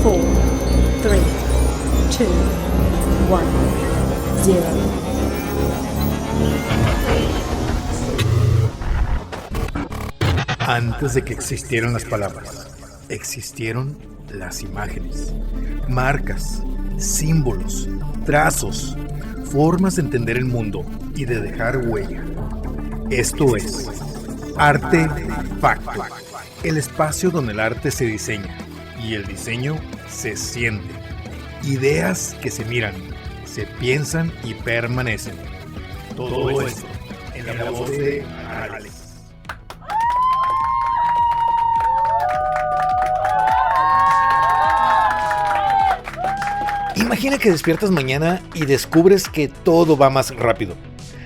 4, 3, 2, 1, 0. Antes de que existieran las palabras, existieron las imágenes, marcas, símbolos, trazos, formas de entender el mundo y de dejar huella. Esto es Artefacto, el espacio donde el arte se diseña y el diseño se siente. Ideas que se miran, se piensan y permanecen. Todo esto en la voz de Alex. Imagina que despiertas mañana y descubres que todo va más rápido.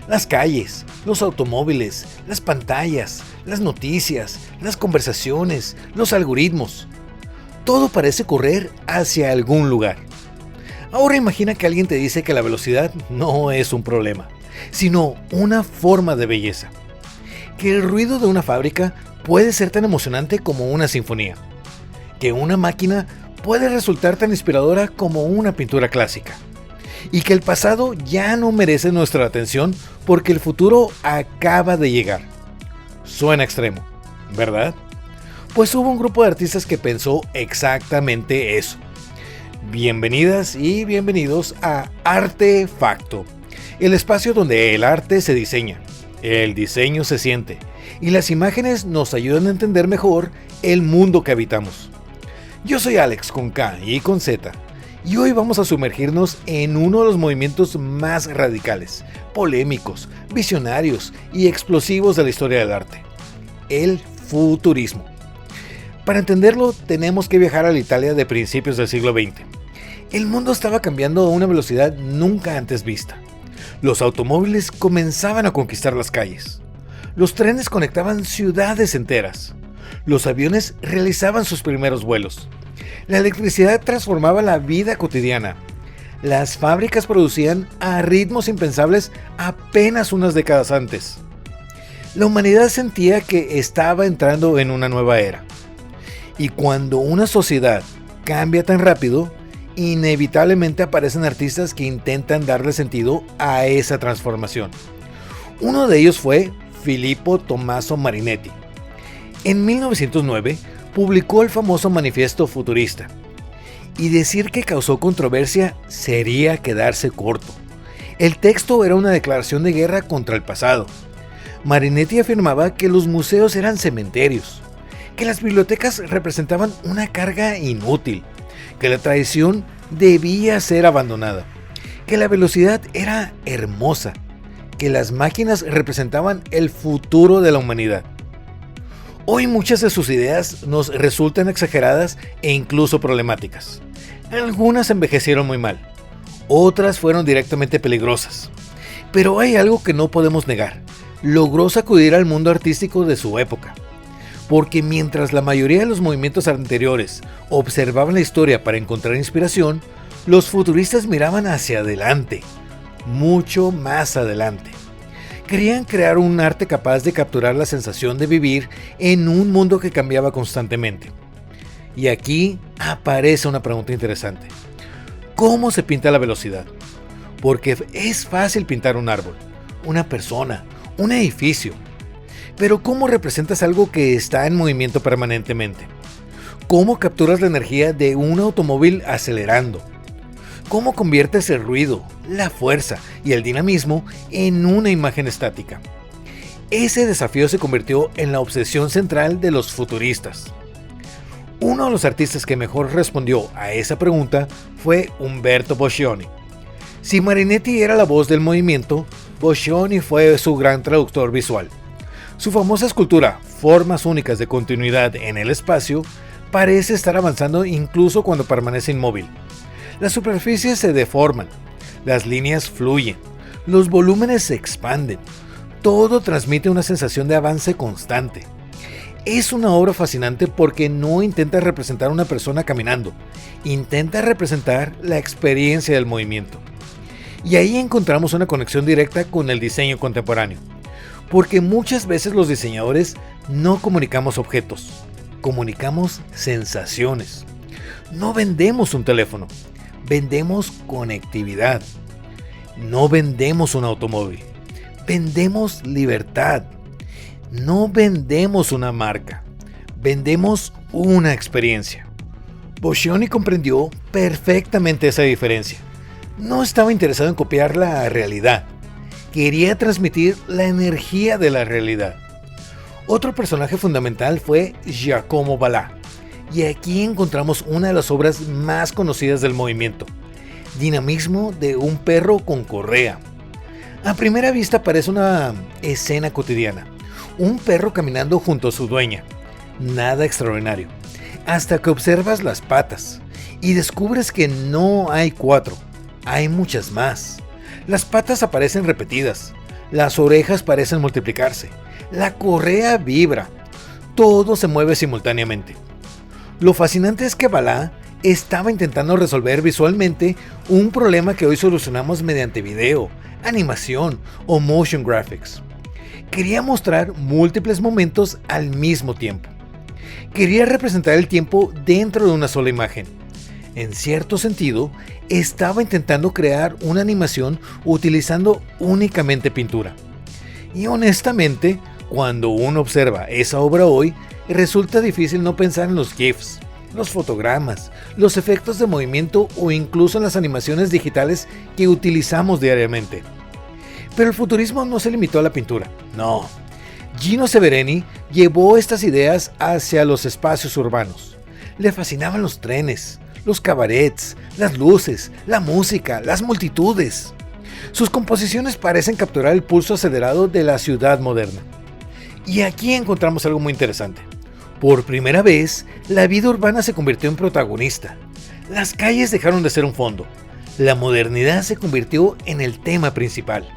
Las calles, los automóviles, las pantallas, las noticias, las conversaciones, los algoritmos. Todo parece correr hacia algún lugar. Ahora imagina que alguien te dice que la velocidad no es un problema, sino una forma de belleza. Que el ruido de una fábrica puede ser tan emocionante como una sinfonía. Que una máquina puede resultar tan inspiradora como una pintura clásica. Y que el pasado ya no merece nuestra atención porque el futuro acaba de llegar. Suena extremo, ¿verdad? Pues hubo un grupo de artistas que pensó exactamente eso. Bienvenidas y bienvenidos a Artefacto, el espacio donde el arte se diseña, el diseño se siente y las imágenes nos ayudan a entender mejor el mundo que habitamos. Yo soy Alex con K y con Z y hoy vamos a sumergirnos en uno de los movimientos más radicales, polémicos, visionarios y explosivos de la historia del arte, el futurismo. Para entenderlo tenemos que viajar a la Italia de principios del siglo XX. El mundo estaba cambiando a una velocidad nunca antes vista. Los automóviles comenzaban a conquistar las calles. Los trenes conectaban ciudades enteras. Los aviones realizaban sus primeros vuelos. La electricidad transformaba la vida cotidiana. Las fábricas producían a ritmos impensables apenas unas décadas antes. La humanidad sentía que estaba entrando en una nueva era. Y cuando una sociedad cambia tan rápido, inevitablemente aparecen artistas que intentan darle sentido a esa transformación. Uno de ellos fue Filippo Tommaso Marinetti. En 1909 publicó el famoso Manifiesto Futurista, y decir que causó controversia sería quedarse corto. El texto era una declaración de guerra contra el pasado. Marinetti afirmaba que los museos eran cementerios, que las bibliotecas representaban una carga inútil, que la tradición debía ser abandonada, que la velocidad era hermosa, que las máquinas representaban el futuro de la humanidad. Hoy muchas de sus ideas nos resultan exageradas e incluso problemáticas. Algunas envejecieron muy mal, otras fueron directamente peligrosas. Pero hay algo que no podemos negar: logró sacudir al mundo artístico de su época. Porque mientras la mayoría de los movimientos anteriores observaban la historia para encontrar inspiración, los futuristas miraban hacia adelante, mucho más adelante. Querían crear un arte capaz de capturar la sensación de vivir en un mundo que cambiaba constantemente. Y aquí aparece una pregunta interesante. ¿Cómo se pinta la velocidad? Porque es fácil pintar un árbol, una persona, un edificio. Pero ¿cómo representas algo que está en movimiento permanentemente? ¿Cómo capturas la energía de un automóvil acelerando? ¿Cómo conviertes el ruido, la fuerza y el dinamismo en una imagen estática? Ese desafío se convirtió en la obsesión central de los futuristas. Uno de los artistas que mejor respondió a esa pregunta fue Umberto Boccioni. Si Marinetti era la voz del movimiento, Boccioni fue su gran traductor visual. Su famosa escultura, Formas únicas de continuidad en el espacio, parece estar avanzando incluso cuando permanece inmóvil. Las superficies se deforman, las líneas fluyen, los volúmenes se expanden. Todo transmite una sensación de avance constante. Es una obra fascinante porque no intenta representar a una persona caminando, intenta representar la experiencia del movimiento. Y ahí encontramos una conexión directa con el diseño contemporáneo. Porque muchas veces los diseñadores no comunicamos objetos, comunicamos sensaciones. No vendemos un teléfono, vendemos conectividad. No vendemos un automóvil, vendemos libertad. No vendemos una marca, vendemos una experiencia. Boccioni comprendió perfectamente esa diferencia. No estaba interesado en copiar la realidad, quería transmitir la energía de la realidad. Otro personaje fundamental fue Giacomo Balla, y aquí encontramos una de las obras más conocidas del movimiento, Dinamismo de un perro con correa. A primera vista parece una escena cotidiana, un perro caminando junto a su dueña, nada extraordinario, hasta que observas las patas y descubres que no hay 4, hay muchas más. Las patas aparecen repetidas, las orejas parecen multiplicarse, la correa vibra, todo se mueve simultáneamente. Lo fascinante es que Balla estaba intentando resolver visualmente un problema que hoy solucionamos mediante video, animación o motion graphics. Quería mostrar múltiples momentos al mismo tiempo. Quería representar el tiempo dentro de una sola imagen. En cierto sentido, estaba intentando crear una animación utilizando únicamente pintura. Y honestamente, cuando uno observa esa obra hoy, resulta difícil no pensar en los GIFs, los fotogramas, los efectos de movimiento o incluso en las animaciones digitales que utilizamos diariamente. Pero el futurismo no se limitó a la pintura, no. Gino Severini llevó estas ideas hacia los espacios urbanos. Le fascinaban los trenes, los cabarets, las luces, la música, las multitudes. Sus composiciones parecen capturar el pulso acelerado de la ciudad moderna. Y aquí encontramos algo muy interesante. Por primera vez, la vida urbana se convirtió en protagonista. Las calles dejaron de ser un fondo. La modernidad se convirtió en el tema principal.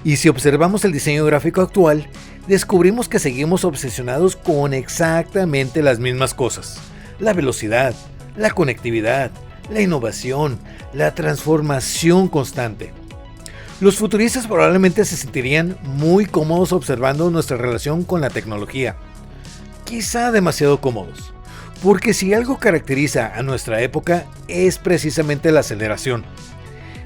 Y si observamos el diseño gráfico actual, descubrimos que seguimos obsesionados con exactamente las mismas cosas. La velocidad, la conectividad, la innovación, la transformación constante. Los futuristas probablemente se sentirían muy cómodos observando nuestra relación con la tecnología. Quizá demasiado cómodos, porque si algo caracteriza a nuestra época es precisamente la aceleración.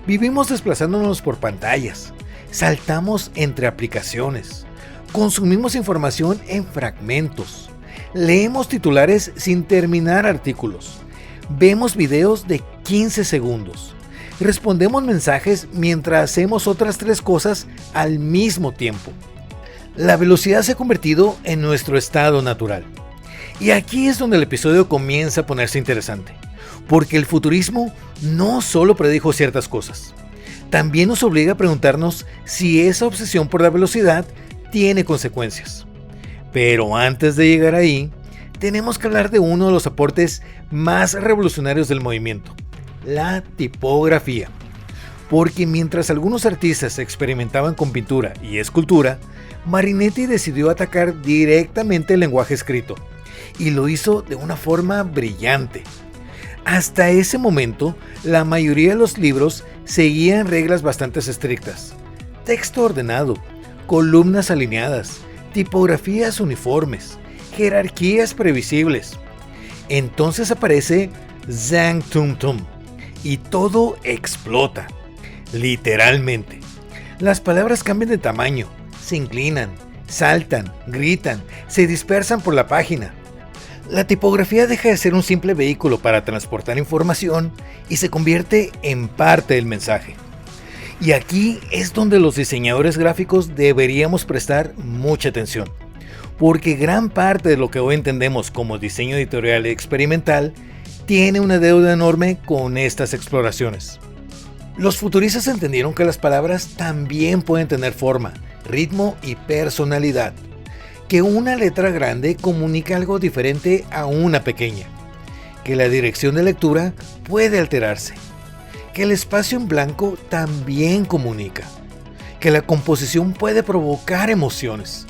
Vivimos desplazándonos por pantallas, saltamos entre aplicaciones, consumimos información en fragmentos, leemos titulares sin terminar artículos, vemos videos de 15 segundos, respondemos mensajes mientras hacemos otras 3 cosas al mismo tiempo. La velocidad se ha convertido en nuestro estado natural. Y aquí es donde el episodio comienza a ponerse interesante, porque el futurismo no solo predijo ciertas cosas, también nos obliga a preguntarnos si esa obsesión por la velocidad tiene consecuencias. Pero antes de llegar ahí, tenemos que hablar de uno de los aportes más revolucionarios del movimiento, la tipografía. Porque mientras algunos artistas experimentaban con pintura y escultura, Marinetti decidió atacar directamente el lenguaje escrito, y lo hizo de una forma brillante. Hasta ese momento, la mayoría de los libros seguían reglas bastante estrictas: texto ordenado, columnas alineadas, tipografías uniformes, jerarquías previsibles. Entonces aparece Zhang Tum Tum, y todo explota, literalmente. Las palabras cambian de tamaño, se inclinan, saltan, gritan, se dispersan por la página. La tipografía deja de ser un simple vehículo para transportar información y se convierte en parte del mensaje. Y aquí es donde los diseñadores gráficos deberíamos prestar mucha atención, porque gran parte de lo que hoy entendemos como diseño editorial experimental tiene una deuda enorme con estas exploraciones. Los futuristas entendieron que las palabras también pueden tener forma, ritmo y personalidad, que una letra grande comunica algo diferente a una pequeña, que la dirección de lectura puede alterarse, que el espacio en blanco también comunica, que la composición puede provocar emociones.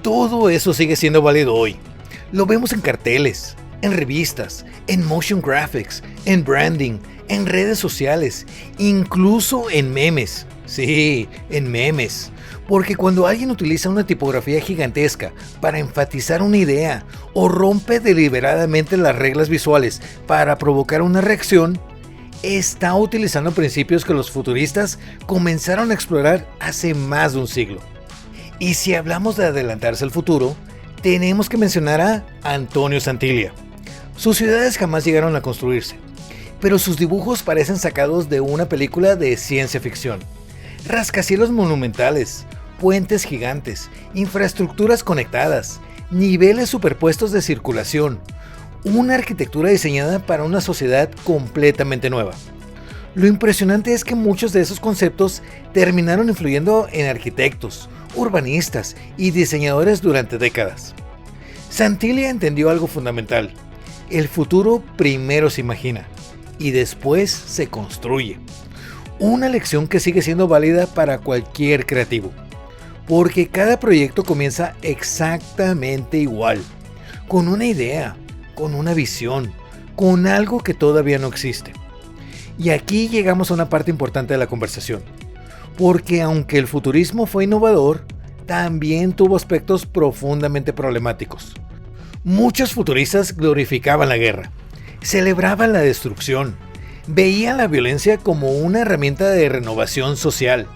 Todo eso sigue siendo válido hoy. Lo vemos en carteles, en revistas, en motion graphics, en branding, en redes sociales, incluso en memes. Sí, en memes. Porque cuando alguien utiliza una tipografía gigantesca para enfatizar una idea o rompe deliberadamente las reglas visuales para provocar una reacción, está utilizando principios que los futuristas comenzaron a explorar hace más de un siglo. Y si hablamos de adelantarse al futuro, tenemos que mencionar a Antonio Santiglia. Sus ciudades jamás llegaron a construirse, pero sus dibujos parecen sacados de una película de ciencia ficción. Rascacielos monumentales, puentes gigantes, infraestructuras conectadas, niveles superpuestos de circulación, una arquitectura diseñada para una sociedad completamente nueva. Lo impresionante es que muchos de esos conceptos terminaron influyendo en arquitectos, urbanistas y diseñadores durante décadas. Santiglia entendió algo fundamental: el futuro primero se imagina y después se construye. Una lección que sigue siendo válida para cualquier creativo, porque cada proyecto comienza exactamente igual, con una idea, con una visión, con algo que todavía no existe. Y aquí llegamos a una parte importante de la conversación, porque aunque el futurismo fue innovador, también tuvo aspectos profundamente problemáticos. Muchos futuristas glorificaban la guerra, celebraban la destrucción, veían la violencia como una herramienta de renovación social,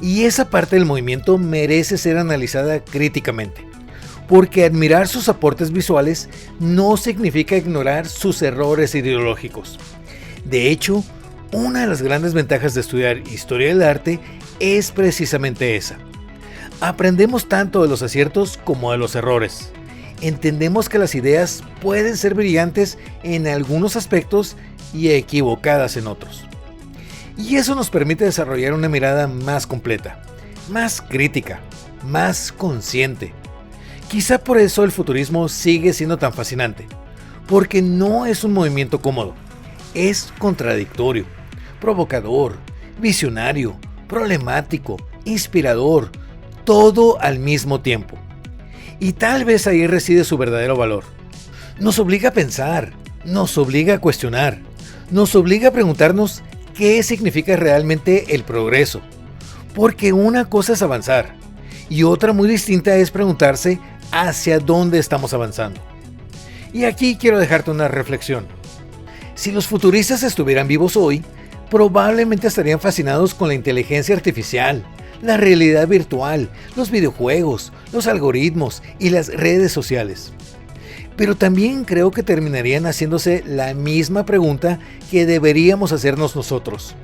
y esa parte del movimiento merece ser analizada críticamente, porque admirar sus aportes visuales no significa ignorar sus errores ideológicos. De hecho, una de las grandes ventajas de estudiar historia del arte es precisamente esa. Aprendemos tanto de los aciertos como de los errores. Entendemos que las ideas pueden ser brillantes en algunos aspectos y equivocadas en otros. Y eso nos permite desarrollar una mirada más completa, más crítica, más consciente. Quizá por eso el futurismo sigue siendo tan fascinante, porque no es un movimiento cómodo, es contradictorio, provocador, visionario, problemático, inspirador, todo al mismo tiempo. Y tal vez ahí reside su verdadero valor. Nos obliga a pensar, nos obliga a cuestionar, nos obliga a preguntarnos qué significa realmente el progreso. Porque una cosa es avanzar y otra muy distinta es preguntarse hacia dónde estamos avanzando. Y aquí quiero dejarte una reflexión. Si los futuristas estuvieran vivos hoy, probablemente estarían fascinados con la inteligencia artificial, la realidad virtual, los videojuegos, los algoritmos y las redes sociales. Pero también creo que terminarían haciéndose la misma pregunta que deberíamos hacernos nosotros.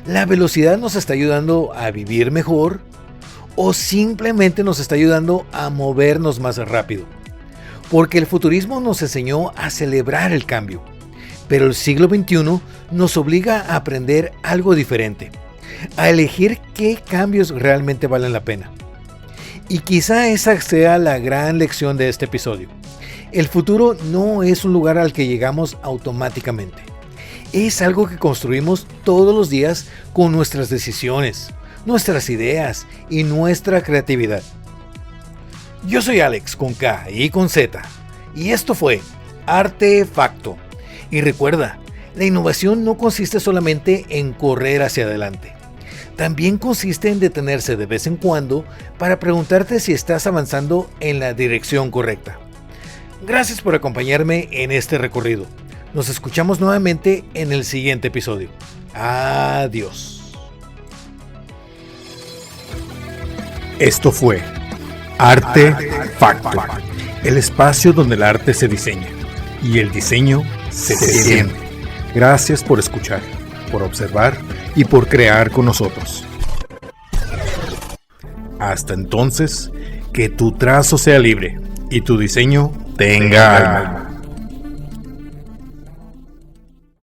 ¿La velocidad nos está ayudando a vivir mejor? ¿O simplemente nos está ayudando a movernos más rápido? Porque el futurismo nos enseñó a celebrar el cambio, pero el siglo XXI nos obliga a aprender algo diferente, a elegir qué cambios realmente valen la pena. Y quizá esa sea la gran lección de este episodio. El futuro no es un lugar al que llegamos automáticamente. Es algo que construimos todos los días con nuestras decisiones, nuestras ideas y nuestra creatividad. Yo soy Alex con K y con Z, y esto fue Artefacto. Y recuerda, la innovación no consiste solamente en correr hacia adelante. También consiste en detenerse de vez en cuando para preguntarte si estás avanzando en la dirección correcta. Gracias por acompañarme en este recorrido. Nos escuchamos nuevamente en el siguiente episodio. Adiós. Esto fue Artefacto, el espacio donde el arte se diseña y el diseño se siente. Gracias por escuchar, por observar y por crear con nosotros. Hasta entonces, que tu trazo sea libre y tu diseño tenga alma.